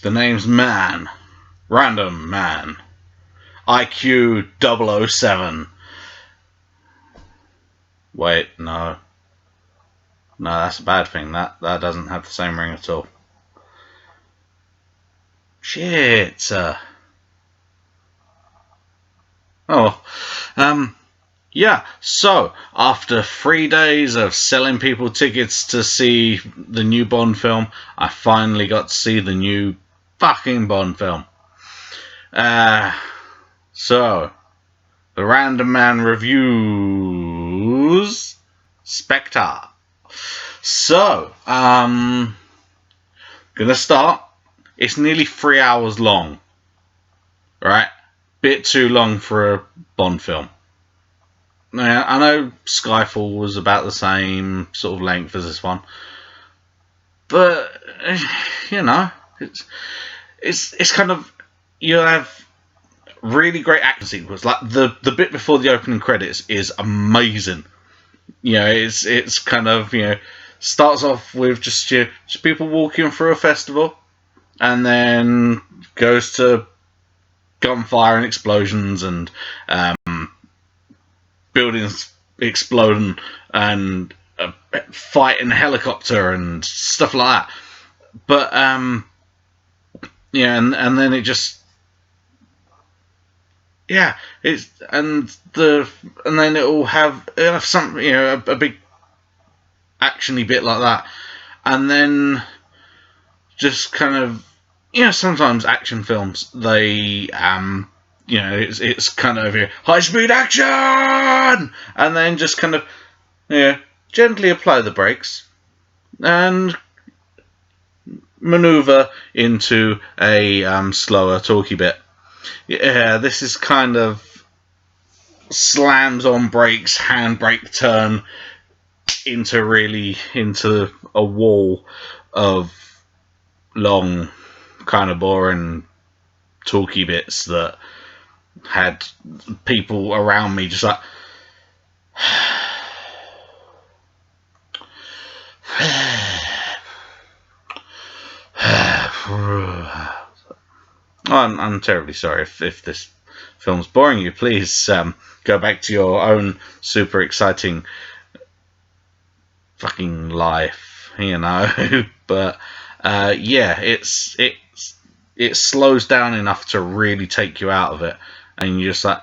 The name's Man. Randomman. IQ 007. Wait, no. No, that's a bad thing. That doesn't have the same ring at all. Shit. Oh. Yeah, so after 3 days of selling people tickets to see the new Bond film, I finally got to see the new fucking Bond film. So, the Randomman reviews Spectre. So, gonna start. It's nearly 3 hours long. Right? Bit too long for a Bond film. Now, I know Skyfall was about the same sort of length as this one, but you know, it's kind of, you have really great action sequence. Like the bit before the opening credits is amazing. You know, it's kind of, you know, starts off with just people walking through a festival, and then goes to gunfire and explosions and buildings exploding and a fight in a helicopter and stuff like that. But yeah, and then it just, yeah, it's and then it'll have some, you know, a big actiony bit like that, and then just kind of, you know, sometimes action films, they you know, it's kind of high speed action, and then just kind of, yeah, gently apply the brakes and maneuver into a slower talky bit. Yeah, this is kind of slams on brakes, handbrake turn into a wall of long, kind of boring talky bits that had people around me just like I'm terribly sorry if this film's boring you. Please go back to your own super exciting fucking life, you know. But yeah, it slows down enough to really take you out of it, and you're just like,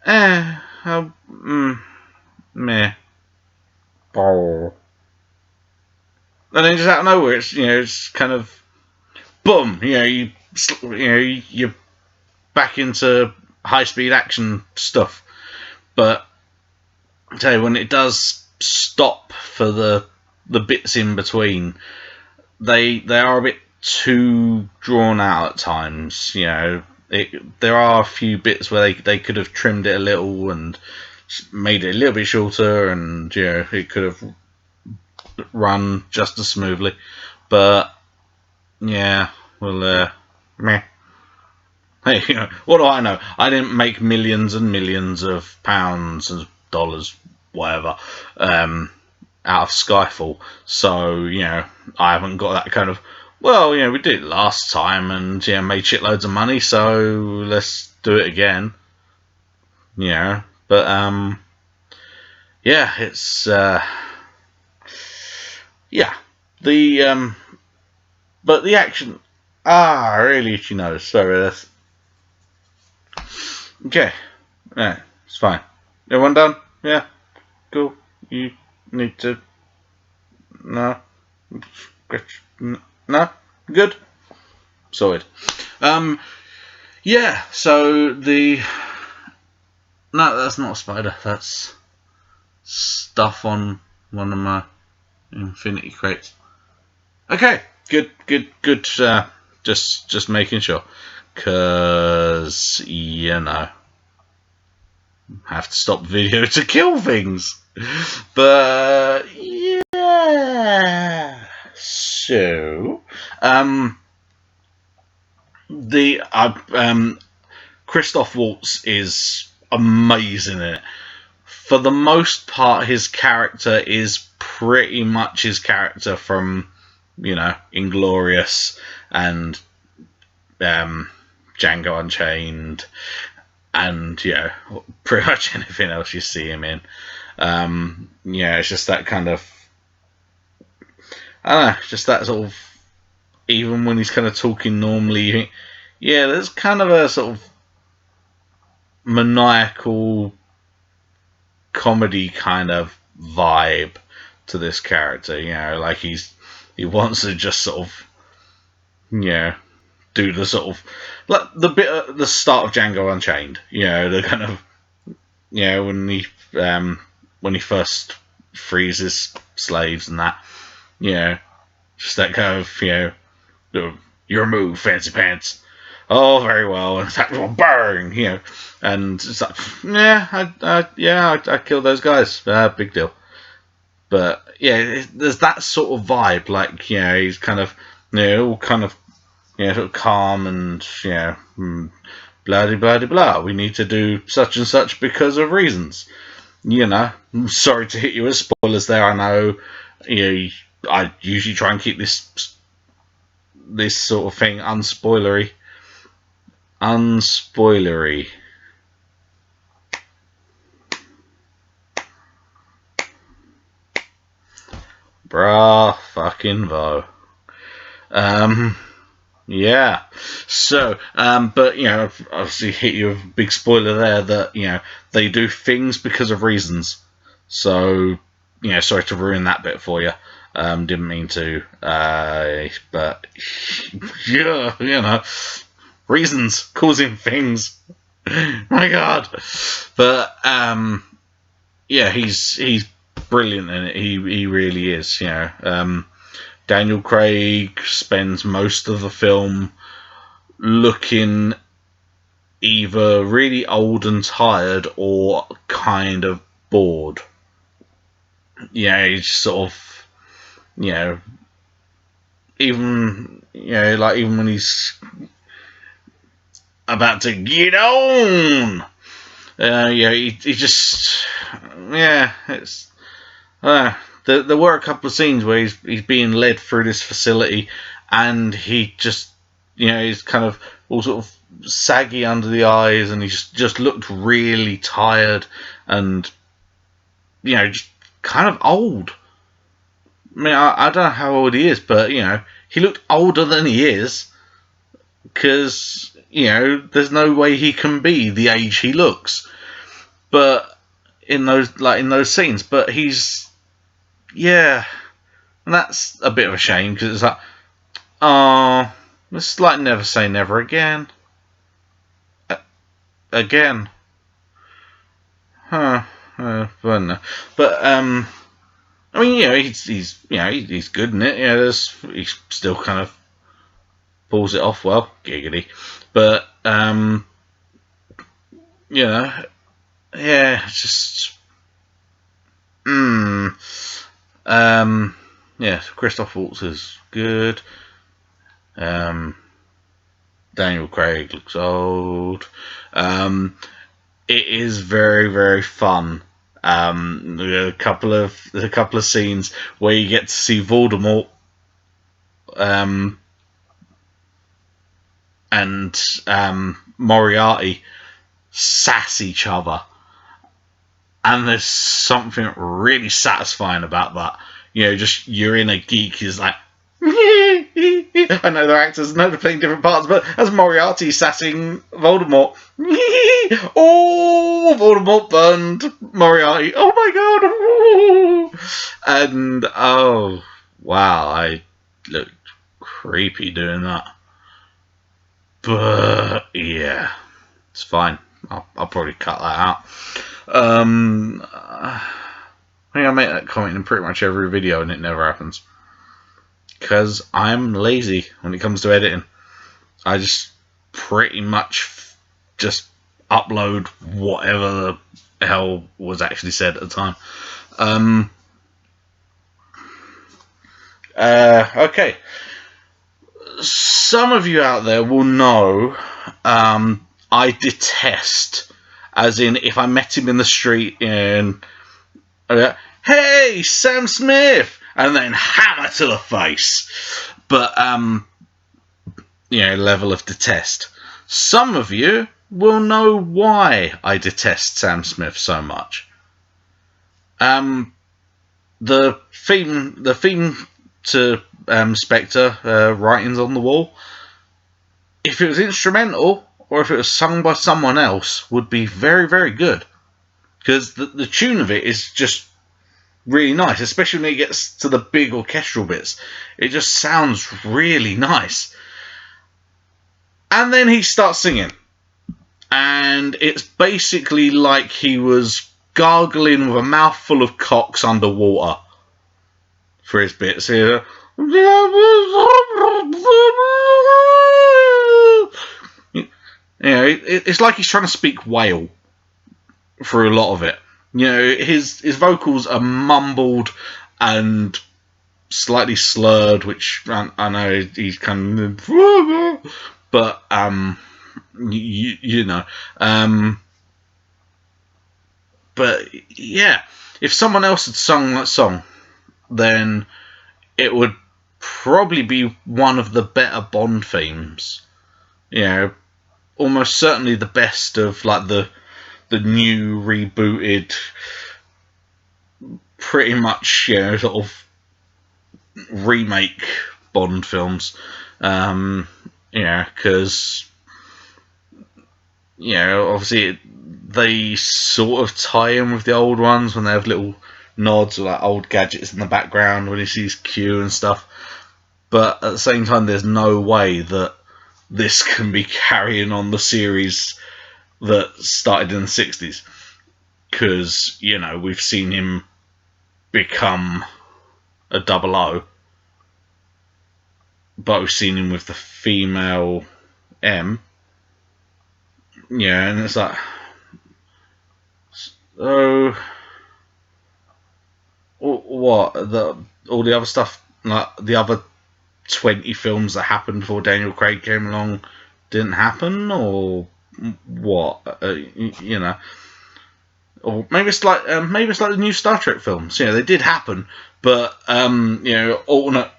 meh, oh. And then just out of nowhere, it's, you know, it's kind of boom, you know, you're back into high speed action stuff. But I tell you, when it does stop for the bits in between, they are a bit too drawn out at times. You know, there are a few bits where they could have trimmed it a little and made it a little bit shorter, and you know, it could have run just as smoothly. But yeah, well, meh. Hey, you know, what do I know? I didn't make millions and millions of pounds and dollars, whatever, out of Skyfall. So, you know, I haven't got that kind of, well, you know, we did it last time and, yeah, made shitloads of money, so let's do it again. You know, but, yeah, it's, yeah, but the action, really itchy nose, sorry, that's, okay, yeah, it's fine. Everyone done? Yeah, cool. You need to, no, no, good, sorted. Yeah, so no, that's not a spider, that's stuff on one of my infinity crates. Okay, good. Just making sure, cause you know, have to stop the video to kill things. But yeah, so the Christoph Waltz is amazing in it. For the most part, his character is pretty much his character from, you know, Inglorious and Django Unchained, and pretty much anything else you see him in. It's just that kind of, I don't know, just that sort of, even when he's kind of talking normally, you think, there's kind of a sort of maniacal comedy kind of vibe to this character. Like he wants to just sort of, do the sort of, like the bit at the start of Django Unchained. The kind of, when he first frees his slaves and that. Just that kind of, your move, fancy pants. Oh, very well. And that will burn, And it's like, I killed those guys. Big deal. But there's that sort of vibe. Like, he's kind of, all kind of, sort of calm and, blah blah blah. We need to do such and such because of reasons. I'm sorry to hit you with spoilers there. I know. I usually try and keep this sort of thing unspoilery. Brah fucking vo. Yeah. So, but obviously hit you with a big spoiler there that they do things because of reasons. So, sorry to ruin that bit for you. Didn't mean to, but reasons causing things. My God. But he's brilliant in it. He really is. Daniel Craig spends most of the film looking either really old and tired or kind of bored. He's sort of, even when he's about to get on, he just, it's, there were a couple of scenes where he's being led through this facility, and he just, he's kind of all sort of saggy under the eyes, and he just looked really tired, and just kind of old. I mean, I don't know how old he is, but he looked older than he is, because there's no way he can be the age he looks. But in those scenes, but he's, and that's a bit of a shame, because it's like, oh, it's like never say never again. Again. Huh. But I mean, he's good in it. He still kind of pulls it off well, giggity. But it's just Christoph Waltz is good. Daniel Craig looks old. It is very, very fun. There's a couple of scenes where you get to see Voldemort and Moriarty sass each other, and there's something really satisfying about that. Just you're in a geek is like, I know they're actors, know they're playing different parts, but as Moriarty sassing Voldemort, oh, Voldemort burned Moriarty. Oh my God! And oh wow, I looked creepy doing that. But yeah, it's fine. I'll probably cut that out. I think I make that comment in pretty much every video, and it never happens. Because I'm lazy when it comes to editing. I just pretty much just upload whatever the hell was actually said at the time. Okay. Some of you out there will know I detest, as in if I met him in the street and hey, Sam Smith, and then hammer to the face. But level of detest. Some of you will know why I detest Sam Smith so much. The theme to Spectre, Writings on the Wall, if it was instrumental or if it was sung by someone else, would be very, very good. Because the tune of it is just really nice, especially when it gets to the big orchestral bits. It just sounds really nice. And then he starts singing. And it's basically like he was gargling with a mouthful of cocks underwater for his bits. It's like he's trying to speak whale through a lot of it. His vocals are mumbled and slightly slurred, which I know he's kind of, but but yeah, if someone else had sung that song, then it would probably be one of the better Bond themes. Almost certainly the best of like the new rebooted, pretty much sort of remake Bond films. Because obviously they sort of tie in with the old ones when they have little nods or like old gadgets in the background when he sees Q and stuff. But at the same time, there's no way that this can be carrying on the series that started in the 60s. Because, we've seen him become a 00. But we've seen him with the female M. And it's like, so what? All the other stuff, like the other 20 films that happened before Daniel Craig came along, didn't happen, or what? Or maybe it's like the new Star Trek films. They did happen, but alternate.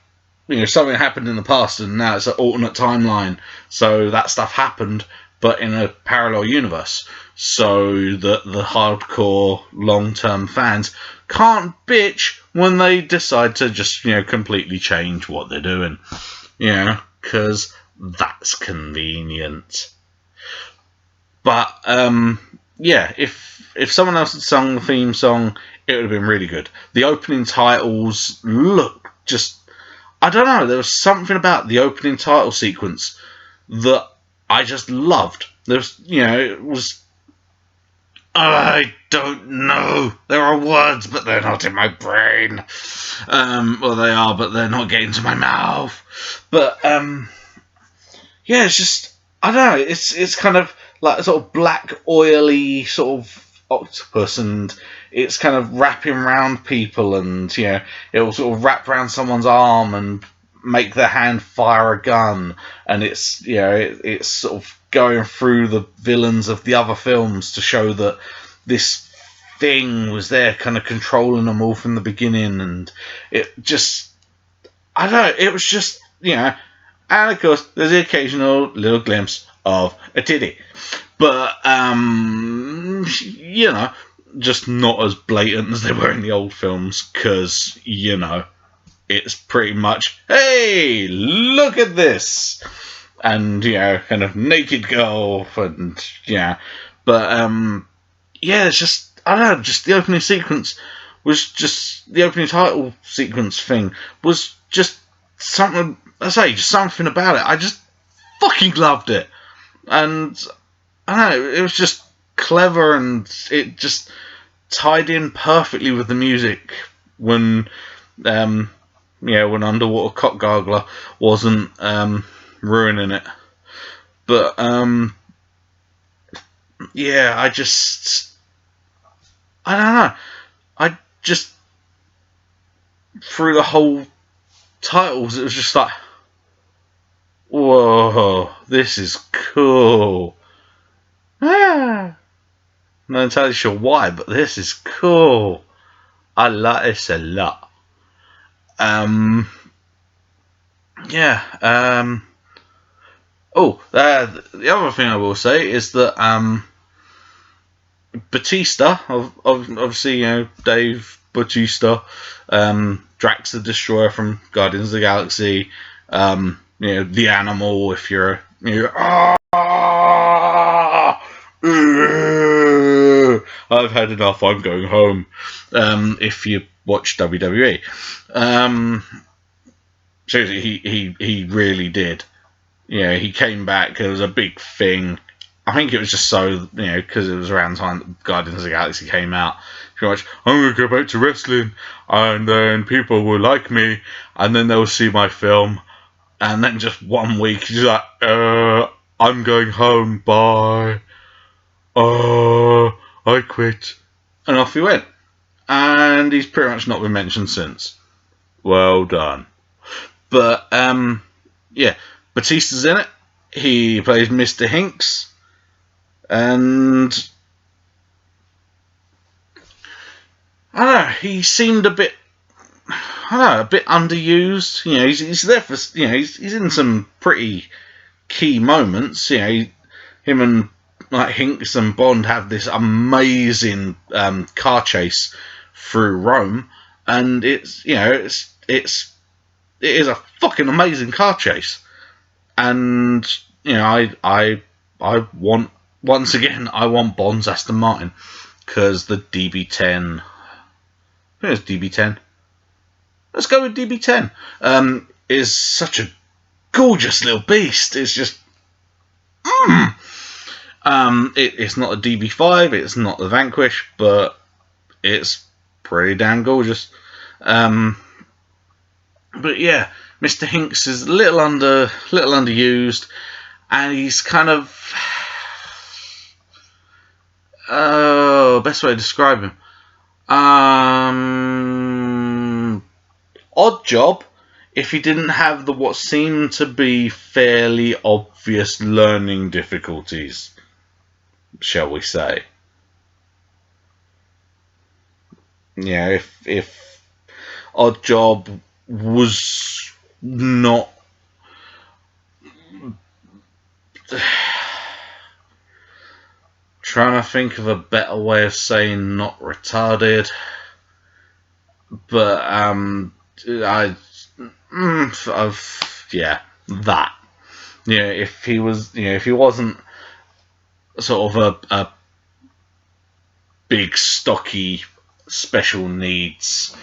Something happened in the past, and now it's an alternate timeline. So that stuff happened, but in a parallel universe, so that the hardcore long-term fans can't bitch when they decide to just completely change what they're doing, because that's convenient. But if someone else had sung the theme song, it would have been really good. The opening titles look just, I don't know, there was something about the opening title sequence that I just loved. It was, I don't know. There are words, but they're not in my brain. Well, they are, but they're not getting to my mouth. But, it's just, I don't know, it's kind of like a sort of black, oily sort of octopus, and it's kind of wrapping around people, and, it will sort of wrap around someone's arm and make their hand fire a gun, and it's it's sort of going through the villains of the other films to show that this thing was there kind of controlling them all from the beginning, and it just, I don't know, it was just, and of course there's the occasional little glimpse of a titty, but just not as blatant as they were in the old films, because it's pretty much, hey, look at this, and kind of naked girl, and but it's just, I don't know, just the opening sequence was just, the opening title sequence thing was just something, I say, just something about it. I just fucking loved it, and I don't know, it was just clever, and it just tied in perfectly with the music when when Underwater Cock Gargler wasn't ruining it. But I don't know. I just, through the whole titles, it was just like, whoa, this is cool. I'm not entirely sure why, but this is cool. I like this a lot. The other thing I will say is that Batista, obviously, Dave Bautista, Drax the Destroyer from Guardians of the Galaxy, the Animal. If you're I've had enough. I'm going home. If you watch WWE, seriously, he really did. He came back. It was a big thing. I think it was just so, because it was around the time that Guardians of the Galaxy came out. Pretty much, I'm going to go back to wrestling, and then people will like me, and then they'll see my film, and then just 1 week, he's like, I'm going home, bye. I quit. And off he went. And he's pretty much not been mentioned since. Well done. But, Batista's in it. He plays Mr. Hinks. And I don't know, he seemed a bit underused. He's there for, he's in some pretty key moments. Him and like Hinks and Bond have this amazing car chase through Rome, and it is a fucking amazing car chase. And I want, once again, I want Bond's Aston Martin, because the DB10, I think it's DB10. Let's go with DB10. Is such a gorgeous little beast. It's just, it's not a DB5. It's not the Vanquish, but it's pretty damn gorgeous. But yeah, Mr. Hinks is a little underused, and he's kind of, best way to describe him, odd job if he didn't have what seemed to be fairly obvious learning difficulties, shall we say. If Odd Job was not trying to think of a better way of saying not retarded, but if he was, if he wasn't sort of a big stocky special needs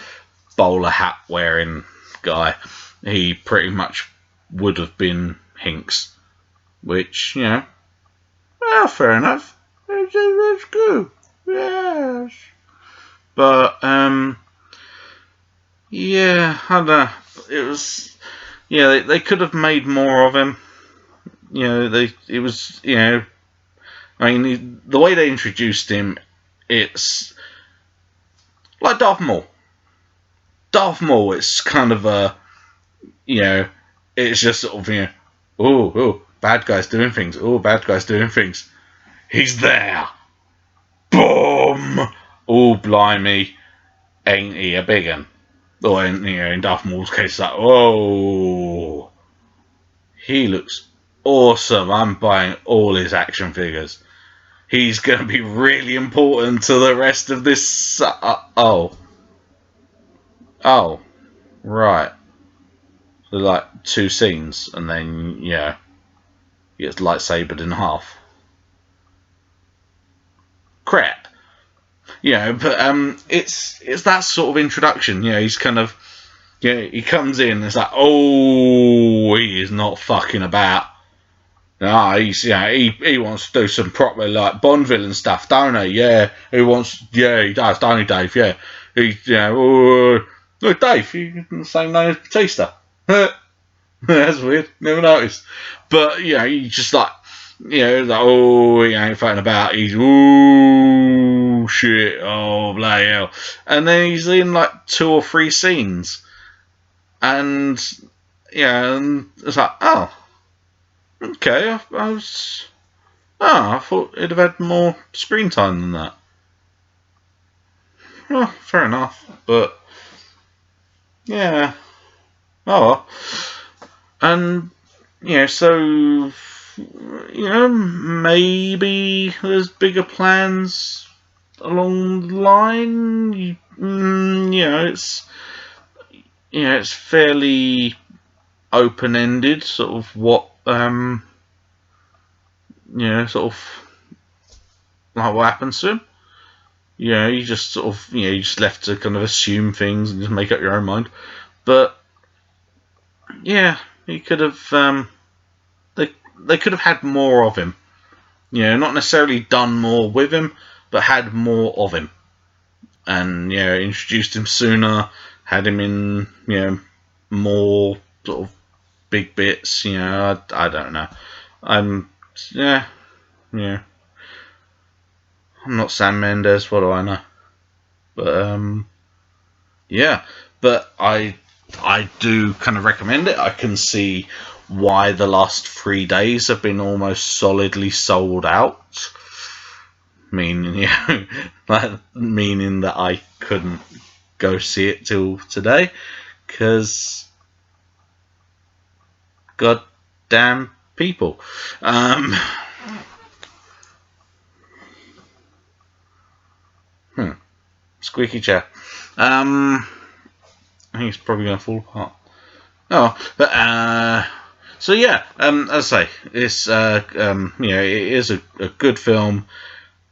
bowler hat wearing guy, he pretty much would have been Hinks, which, fair enough. That's good. Yes. But, I don't know. It was, they could have made more of him. The way they introduced him, it's like Darth Maul. Darth Maul, it's kind of it's just sort of, bad guys doing things. Oh, bad guys doing things. He's there. Boom. Oh, blimey. Ain't he a big un? Or in Darth Maul's case, like, whoa. He looks awesome. I'm buying all his action figures. He's going to be really important to the rest of this. Oh, right. So, like, 2 scenes, and then, he gets lightsabered in half. Crap. But it's that sort of introduction. He's kind of, he comes in and it's like, oh, he is not fucking about. He's, he wants to do some proper, like, Bond villain stuff, don't he? Yeah, he does, don't he, Dave? Yeah, he's, look, Dave, you're the same name as Batista. That's weird, never noticed. But, he just like, like, oh, he ain't fucking about, he's, ooh, shit, oh, bloody hell. And then he's in, like, 2 or 3 scenes. And, and it's like, oh, okay, I thought it'd have had more screen time than that. Well, fair enough, but yeah. Oh well. And so maybe there's bigger plans along the line. It's fairly open-ended, sort of what sort of like what happens to him. You just sort of you just left to kind of assume things and just make up your own mind. But yeah, he could have they could have had more of him. Not necessarily done more with him, but had more of him, and introduced him sooner, had him in more sort of big bits. I don't know. I'm yeah. I'm not Sam Mendes. What do I know? But yeah. But I do kind of recommend it. I can see why the last 3 days have been almost solidly sold out. Meaning, meaning that I couldn't go see it till today, because goddamn people. Squeaky chair. I think it's probably going to fall apart. Oh, but so yeah. As I say, it's it is a good film.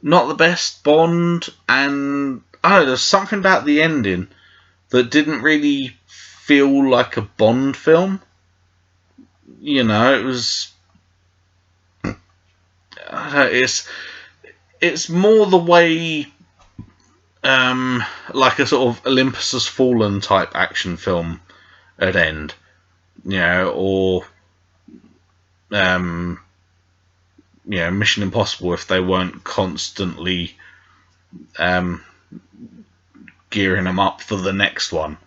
Not the best Bond, and I don't know. There's something about the ending that didn't really feel like a Bond film. It was. I don't know, it's more the way. Like a sort of Olympus Has Fallen type action film at end, or Mission Impossible if they weren't constantly gearing them up for the next one.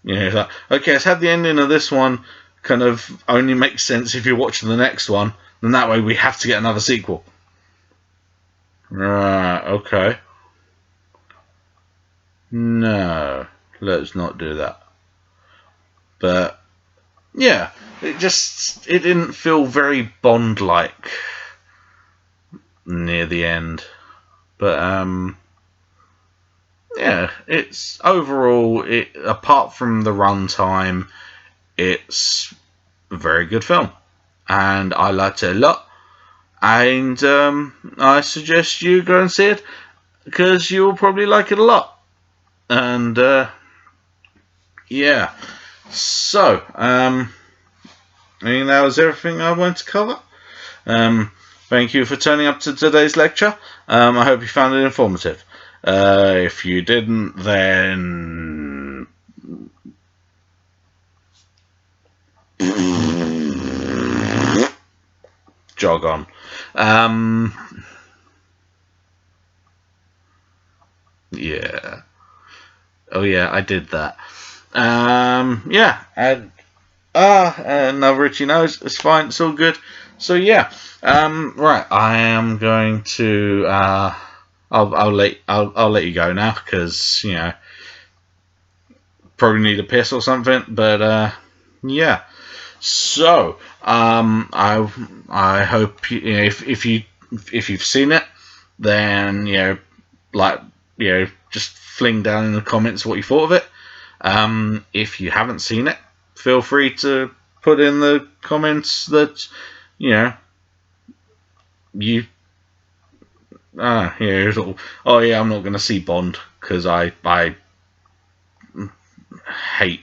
It's like, okay, let's have the ending of this one kind of only makes sense if you're watching the next one, then that way we have to get another sequel. Right, okay. No, let's not do that. But yeah, it didn't feel very Bond-like near the end. But yeah, it's overall, apart from the runtime, it's a very good film, and I liked it a lot. And I suggest you go and see it, because you'll probably like it a lot. And yeah, so I think that was everything I wanted to cover. Thank you for turning up to today's lecture. I hope you found it informative. If you didn't, then jog on. Yeah. Oh yeah, I did that. Yeah, and now Richie knows it's fine. It's all good. So yeah, right. I am going to. I'll let you go now, because probably need a piss or something. But yeah. So I hope if you've seen it, then just fling down in the comments what you thought of it. If you haven't seen it, feel free to put in the comments that you oh yeah, I'm not going to see Bond because I hate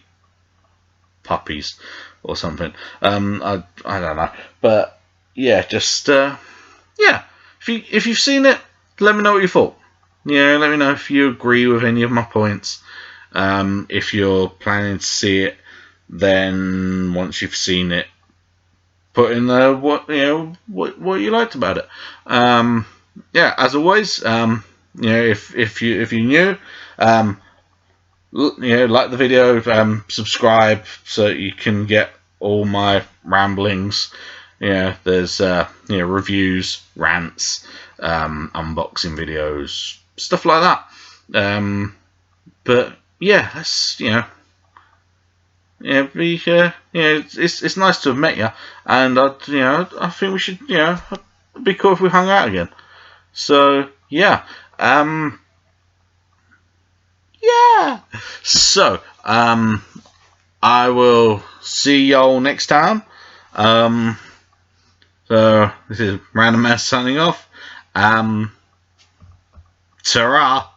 puppies or something. I don't know, but yeah, just yeah. If you've seen it, let me know what you thought. Let me know if you agree with any of my points. If you're planning to see it, then once you've seen it, put in what you liked about it. Yeah, as always, if you're new, like the video, subscribe so you can get all my ramblings. There's reviews, rants, unboxing videos, stuff like that. But yeah, that's Yeah, it's nice to have met you, and I think we should, it'd be cool if we hung out again. So yeah, yeah. So I will see y'all next time. Um, so this is Randomman signing off. Ta-ra.